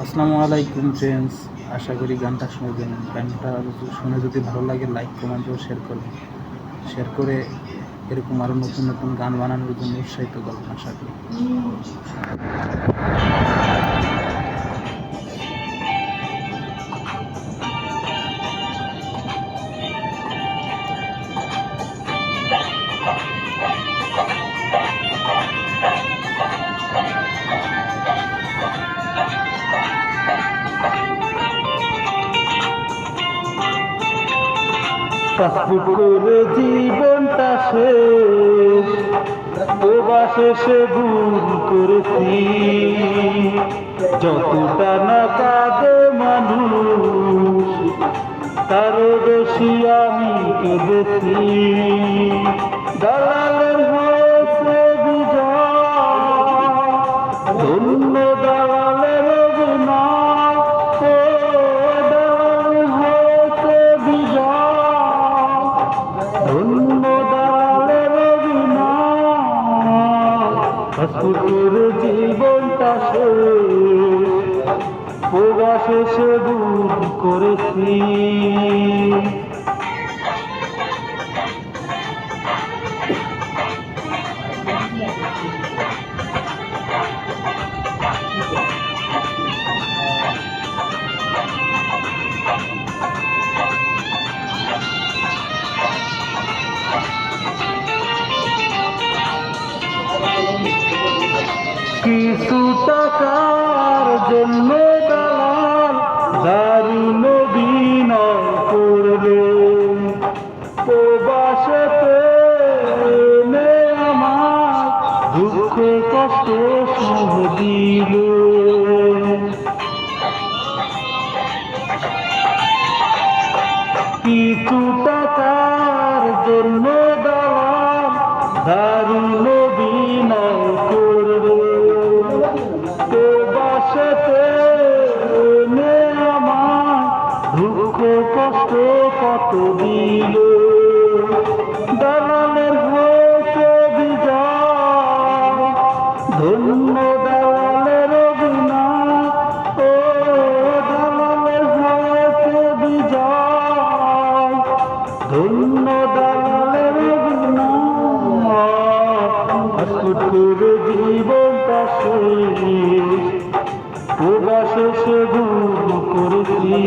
আসসালামু আলাইকুম ফ্রেন্ডস, আশা করি গানটা শুনবেন। গানটা শুনে যদি ভালো লাগে লাইক কমেন্ট ও শেয়ার করবেন। শেয়ার করে এরকম আরও নতুন নতুন গান বানানোর জন্য উৎসাহিত করবেন আশা করি। পাসপোর্ট করে জীবনটা শেষ, প্রবাসে সে ভুল করেছি। যতটা না কাঁদে মানুষ, তারও বেশি আমি কেঁদেছি। দালালের হয়েছে বিজয়, ধন্য দালালের অভিনয়। দালালের হয়েছে বিজয়, ধন্য দালালের অভিনয়। পাসপোর্টের জীবনটা শেষ, প্রবাসে সে ভুল করেছি। কিছু টাকার জন্য দালাল দারুণ অভিনয় করবে। প্রবাসেতে এনে আমার দুঃখ কষ্ট সহ দিল। কিছু টাকার জন্য দালাল দারুণ অভিনয় করবে। প্রবাসেতে এনে আমার দুঃখ কষ্ট কত দিল। দালালের হয়েছে বিজয়, ধন্য দালালের অভিনয়। ও দালালের হয়েছে বিজয়, ধন্য দালালের অভিনয়। পাসপোর্টের জীবনটা শেষ, প্রবাসে সে ভুল করেছি।